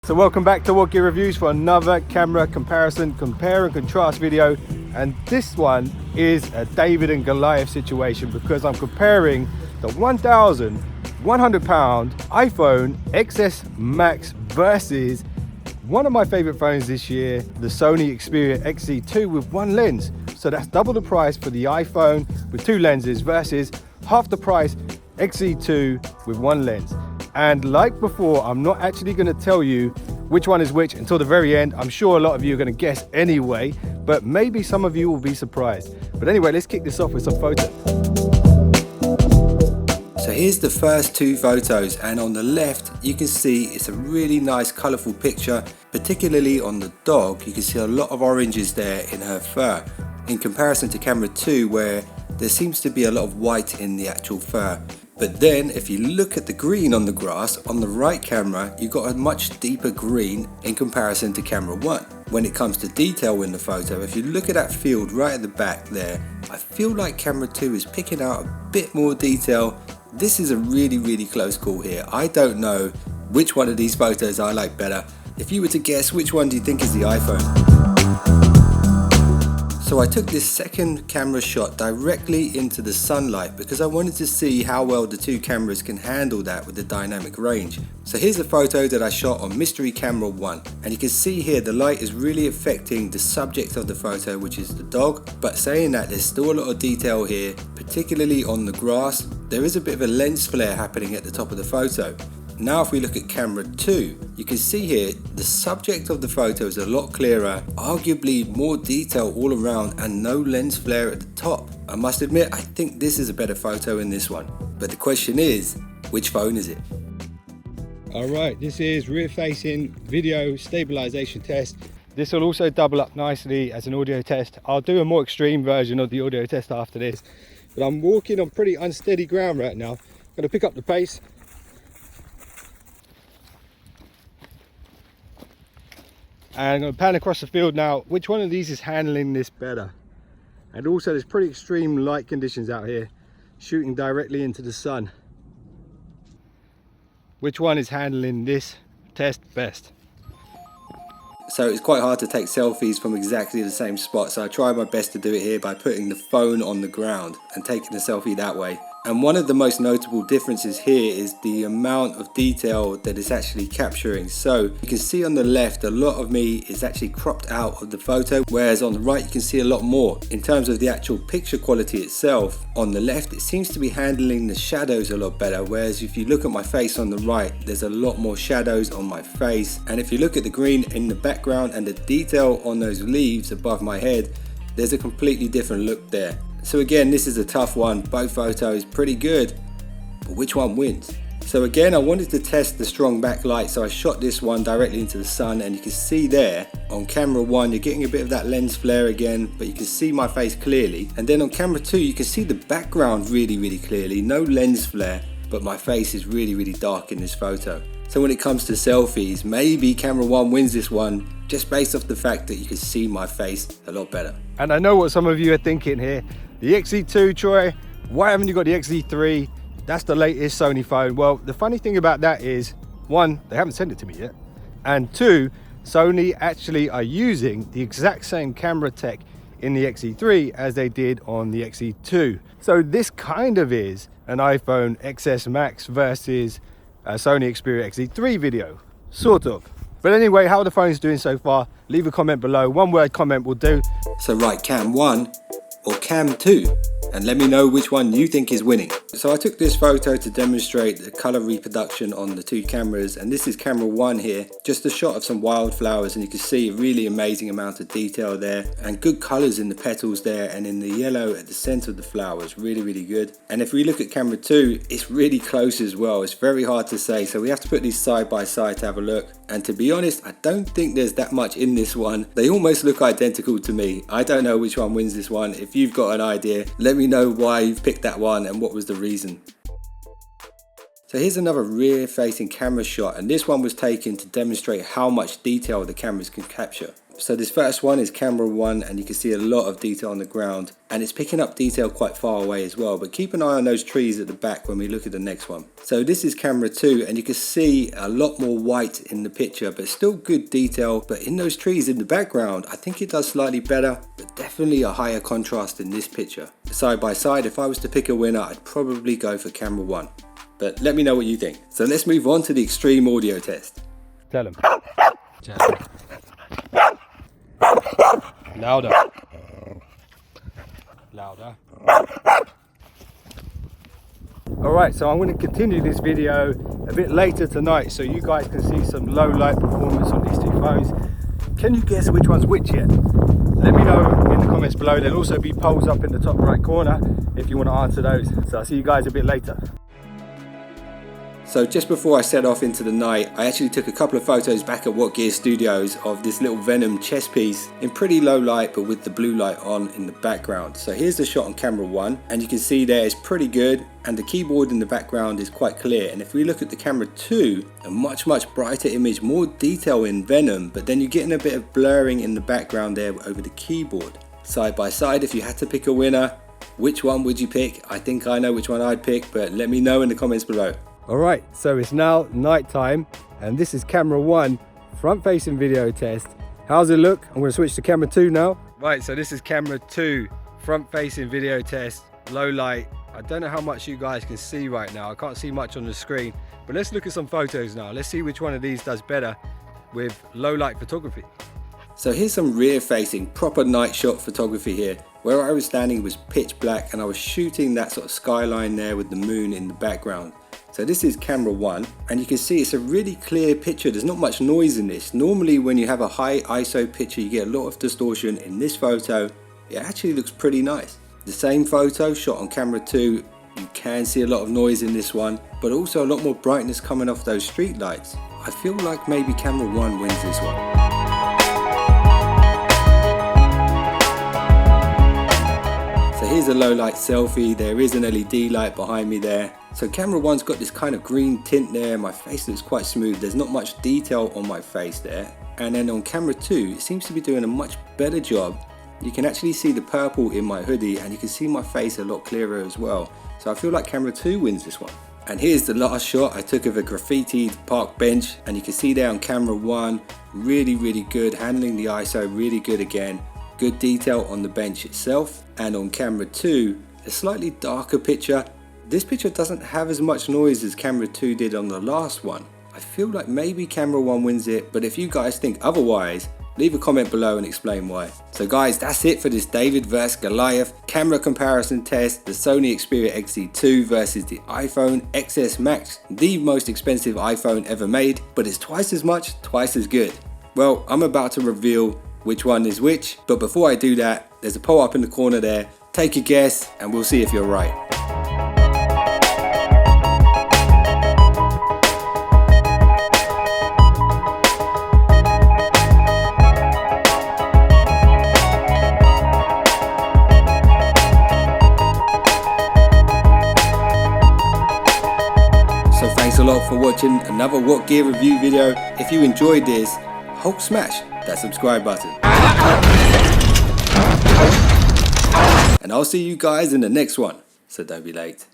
So welcome back to What Gear Reviews for another camera comparison, compare and contrast video. And this one is a David and Goliath situation because I'm comparing the £1,100 iPhone XS Max versus one of my favorite phones this year, the Sony Xperia Xz2 with one lens. So that's double the price for the iPhone with two lenses versus half the price Xz2 with one lens. And like before, I'm not actually going to tell you which one is which until the very end. I'm sure a lot of you are going to guess anyway, but maybe some of you will be surprised. But anyway, let's kick this off with some photos. So here's the first two photos, and on the left you can see it's a really nice colourful picture, particularly on the dog. You can see a lot of oranges there in her fur in comparison to camera 2 where there seems to be a lot of white in the actual fur. But then if you look at the green on the grass, on the right camera, you've got a much deeper green in comparison to camera 1. When it comes to detail in the photo, if you look at that field right at the back there, I feel like camera 2 is picking out a bit more detail. This is a really close call here. I don't know which one of these photos I like better. If you were to guess, which one do you think is the iPhone? So I took this second camera shot directly into the sunlight because I wanted to see how well the two cameras can handle that with the dynamic range. So here's a photo that I shot on mystery camera 1, and you can see here the light is really affecting the subject of the photo, which is the dog. But saying that, there's still a lot of detail here, particularly on the grass. There is a bit of a lens flare happening at the top of the photo. Now if we look at camera 2, you can see here the subject of the photo is a lot clearer, arguably more detail all around and no lens flare at the top. I must admit, I think this is a better photo in this one. But the question is, which phone is it? Alright, this is rear facing video stabilization test. This will also double up nicely as an audio test. I'll do a more extreme version of the audio test after this. But I'm walking on pretty unsteady ground right now. I'm going to pick up the pace. And I'm going to pan across the field now. Which one of these is handling this better? And also there's pretty extreme light conditions out here, shooting directly into the sun. Which one is handling this test best? So it's quite hard to take selfies from exactly the same spot, so I try my best to do it here by putting the phone on the ground and taking the selfie that way. And one of the most notable differences here is the amount of detail that it's actually capturing. So you can see on the left a lot of me is actually cropped out of the photo, whereas on the right you can see a lot more. In terms of the actual picture quality itself, on the left it seems to be handling the shadows a lot better, whereas if you look at my face on the right, there's a lot more shadows on my face. And if you look at the green in the background and the detail on those leaves above my head, there's a completely different look there. So again, this is a tough one. Both photos pretty good, but which one wins? So again, I wanted to test the strong backlight, so I shot this one directly into the sun, and you can see there on camera 1 you're getting a bit of that lens flare again, but you can see my face clearly. And then on camera 2 you can see the background really clearly, no lens flare, but my face is really dark in this photo. So when it comes to selfies, maybe camera 1 wins this one just based off the fact that you can see my face a lot better. And I know what some of you are thinking here. The Xz2, Troy, why haven't you got the Xz3? That's the latest Sony phone. Well, the funny thing about that is, 1, they haven't sent it to me yet, and 2, Sony actually are using the exact same camera tech in the Xz3 as they did on the Xz2. So this kind of is an iPhone XS Max versus a Sony Xperia Xz3 video, sort of. But anyway, how are the phones doing so far? Leave a comment below. One word comment will do. So write cam 1 or cam 2 and let me know which one you think is winning. So I took this photo to demonstrate the color reproduction on the two cameras, and this is camera 1 here, just a shot of some wildflowers, and you can see a really amazing amount of detail there and good colors in the petals there, and in the yellow at the center of the flowers, really good. And if we look at camera 2, it's really close as well. It's very hard to say, so we have to put these side by side to have a look. And to be honest, I don't think there's that much in this one. They almost look identical to me. I don't know which one wins this one. If you've got an idea, let me know why you've picked that one and what was the reason. So here's another rear facing camera shot, and this one was taken to demonstrate how much detail the cameras can capture. So this first one is camera 1, and you can see a lot of detail on the ground, and it's picking up detail quite far away as well, but keep an eye on those trees at the back when we look at the next one. So this is camera 2, and you can see a lot more white in the picture, but still good detail. But in those trees in the background, I think it does slightly better, but definitely a higher contrast in this picture. Side by side, if I was to pick a winner, I'd probably go for camera 1. But let me know what you think. So let's move on to the extreme audio test. Tell him. Louder. Louder. Alright, so I'm going to continue this video a bit later tonight so you guys can see some low light performance on these two phones. Can you guess which one's which yet? Let me know in the comments below. There'll also be polls up in the top right corner if you want to answer those. So I'll see you guys a bit later. So just before I set off into the night, I actually took a couple of photos back at What Gear Studios of this little Venom chest piece in pretty low light, but with the blue light on in the background. So here's the shot on camera 1, and you can see there it's pretty good, and the keyboard in the background is quite clear. And if we look at the camera 2, a much brighter image, more detail in Venom, but then you're getting a bit of blurring in the background there over the keyboard. Side by side, if you had to pick a winner, which one would you pick? I think I know which one I'd pick, but let me know in the comments below. Alright, so it's now night time, and this is camera 1 front facing video test. How's it look? I'm going to switch to camera 2 now. Right, so this is camera 2 front facing video test, low light. I don't know how much you guys can see right now. I can't see much on the screen, but let's look at some photos now. Let's see which one of these does better with low light photography. So here's some rear facing proper night shot photography here. Where I was standing was pitch black, and I was shooting that sort of skyline there with the moon in the background. So this is camera 1, and you can see it's a really clear picture. There's not much noise in this. Normally when you have a high ISO picture, you get a lot of distortion. In this photo, it actually looks pretty nice. The same photo shot on camera 2, you can see a lot of noise in this one, but also a lot more brightness coming off those street lights. I feel like maybe camera 1 wins this one. So here's a low light selfie. There is an LED light behind me there. So camera 1's got this kind of green tint there. My face looks quite smooth. There's not much detail on my face there. And then on camera 2, it seems to be doing a much better job. You can actually see the purple in my hoodie, and you can see my face a lot clearer as well. So I feel like camera 2 wins this one. And here's the last shot I took of a graffitied park bench, and you can see there on camera 1, really good, handling the ISO really good again. Good detail on the bench itself. And on camera 2, a slightly darker picture. This picture doesn't have as much noise as camera 2 did on the last one. I feel like maybe camera 1 wins it, but if you guys think otherwise, leave a comment below and explain why. So guys, that's it for this David vs Goliath camera comparison test. The Sony Xperia Xz2 versus the iPhone XS Max, the most expensive iPhone ever made, but it's twice as much, twice as good. Well, I'm about to reveal which one is which, but before I do that, there's a poll up in the corner there. Take a guess and we'll see if you're right. So thanks a lot for watching another What Gear review video. If you enjoyed this, Hulk smash that subscribe button. And I'll see you guys in the next one, so don't be late.